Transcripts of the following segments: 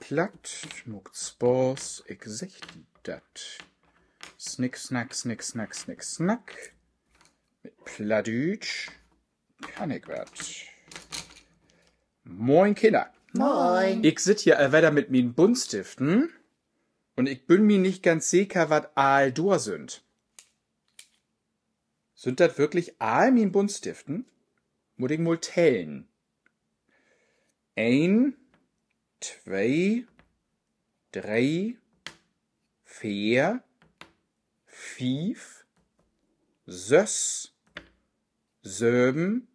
platt, muckt Spors, ich sech die dat. Snick, snack, snick, snack, snick, snack. Mit Plattdütsch kann ich wat. Moin, Kinder. Moin. Ich sit hier allwetter mit min Buntstiften und ich bin mir nicht ganz sicher, wat all dor sind. Sind dat wirklich all min Buntstiften? Muss ich mal tellen. 1, 2, 3, 4, 5, 6, 7,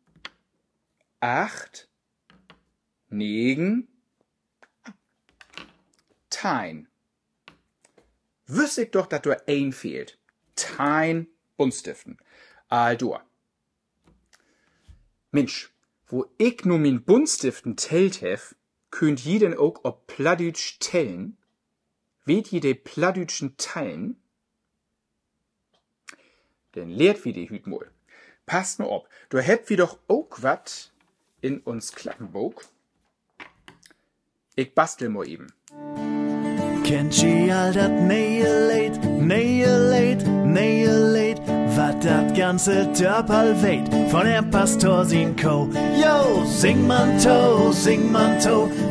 8, 9, 10. Wüsst ich doch, dass du ein fehlt. 10 Buntstiften. Aldur. Mensch, wo ich nur min Buntstiften tellt hef, könnt jeden auch ob Plattdütsch tellen? Weet je de Plattdütschen teilen? Denn lehrt wie die Hütmol. Passt nur ob, du hebt wie doch auch wat in uns Klappenbuch. Ich bastel mo eben. Kennt je all dat neue Lied, wat dat ganze Dörperl weht, von der Pastor sin Co. Yo, sing man to,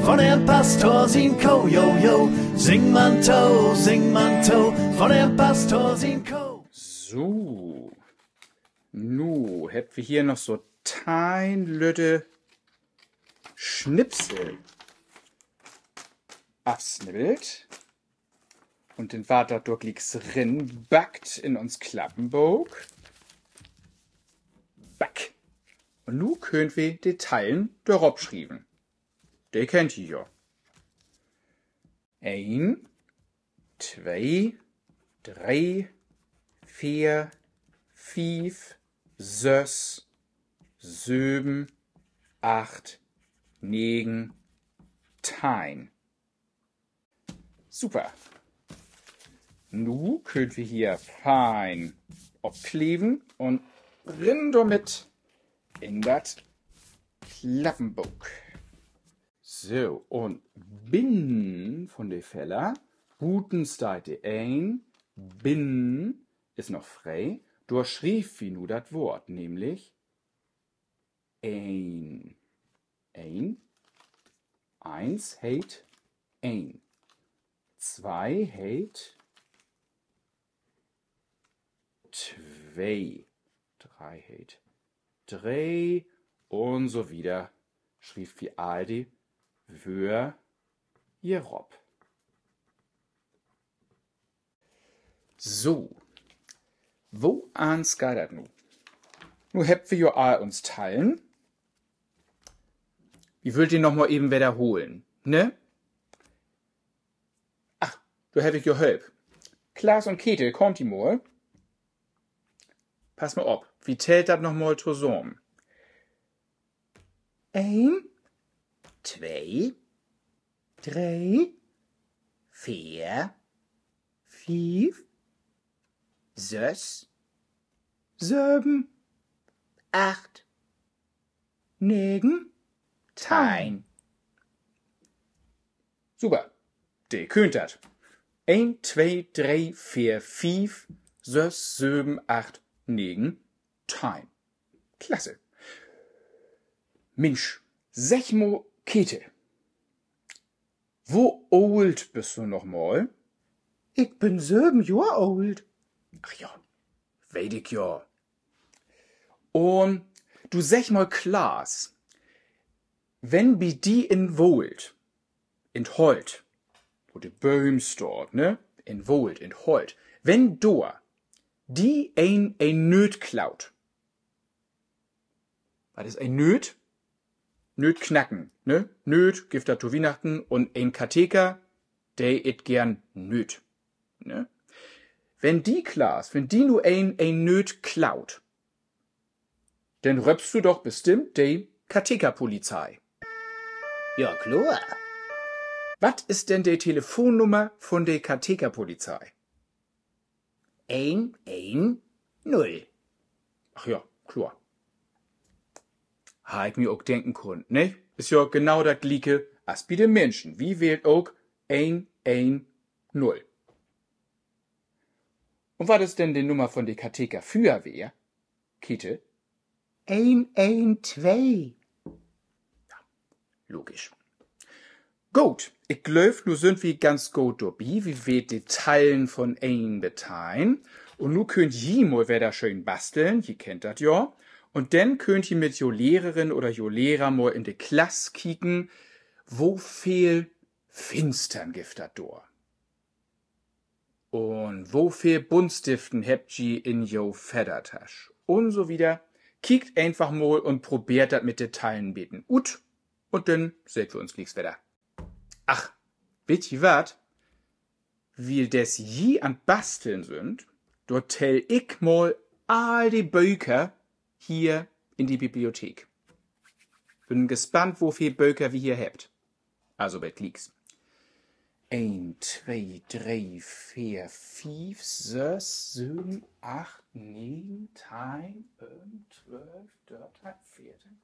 von der Pastor sin Co. Yo, yo, sing man to, von der Pastor sin Co. So. Nu, hebt wir hier noch so tein lütte Schnipsel absnibbelt. Und den Vater dort liegt's rin, backt in uns Klappenbuch. Back. Und nu könnt wir die Teilen darauf schreiben. Die kennt ihr ja. 1, 2, 3, 4, 5, 6, 7, 8, 9, 10. Super. Nu könnt wir hier fein abkleben und rinnen damit in das Klappenbuch. So, und binnen von der Feller, guten Seite ein, binnen ist noch frei, durchschrieb wie nu das Wort, nämlich ein. Eins heit ein. 2 heit 2. 3 heit 3 und so wieder. Schrieb wie Aldi für ihr Rob. So. Wo ans geht das nu? Nu hebt wir jo all uns teilen. Wie wollt ihr noch mal eben wiederholen, ne? Ach, du heb ich jo help. Klaas und Käthe, kommt die mal. Pass mal ob, wie tält das noch mal zusammen? 1, 2, 3, 4, 5, 6, 7, 8, 9, 10. Super, de könnt dat. 1, 2, 3, 4, 5, 6, 7, 8, 9, 10. Klasse. Mensch, sech mo Käthe. Wo old bist du noch mal? Ich bin 7 Jahre alt. Ach ja, weet ich ja. Und du sech mal Klaas, wenn bi die in Wold, in Holt, wo de Böhms dort, ne, in Wold, in Holt, wenn do die ein Nöt klaut. Was ist ein Nöt? Nöt knacken, ne? Nöt gibt da zu Weihnachten und ein Katheker, der it gern Nöt, ne? Wenn die Klaas, wenn die nur ein Nöt klaut, dann röpst du doch bestimmt die Kathekerpolizei. Ja, klar. Was ist denn die Telefonnummer von der Kathekerpolizei? 110. Ach ja, klar. Ha ich mir auch denken können, ne? Ist ja genau das Gleiche als bei den Menschen. Wie wählt auch 110. Und was ist denn die Nummer von der Katheker Feuerwehr? Kiete? 112. Logisch. Gut, ich glaub, nu sind wir ganz gut dabei, wie wir die Teilen von ein beteilen. Und nu könnt ihr mal wieder schön basteln, ihr kennt das ja. Und dann könnt ihr mit jo Lehrerin oder jo Lehrer mal in die Klasse kicken, wo viel Finstern gibt dat do. Und wo viel Buntstiften habt ihr in jo Federtasch. Und so wieder. Kiekt einfach mal und probiert dat mit de Teilen beten. Ut. Und dann seht wir uns gleich wieder. Ach, wisst ihr wat? Wie des je an Basteln sind, dort tell ich mal all die Bücher hier in die Bibliothek. Bin gespannt, wo viel Bücher wir hier habt. Also bei Klicks. 1, 2, 3, 4, 5, 6, 7, 8, 9, 10, 11, 12, 13, 14,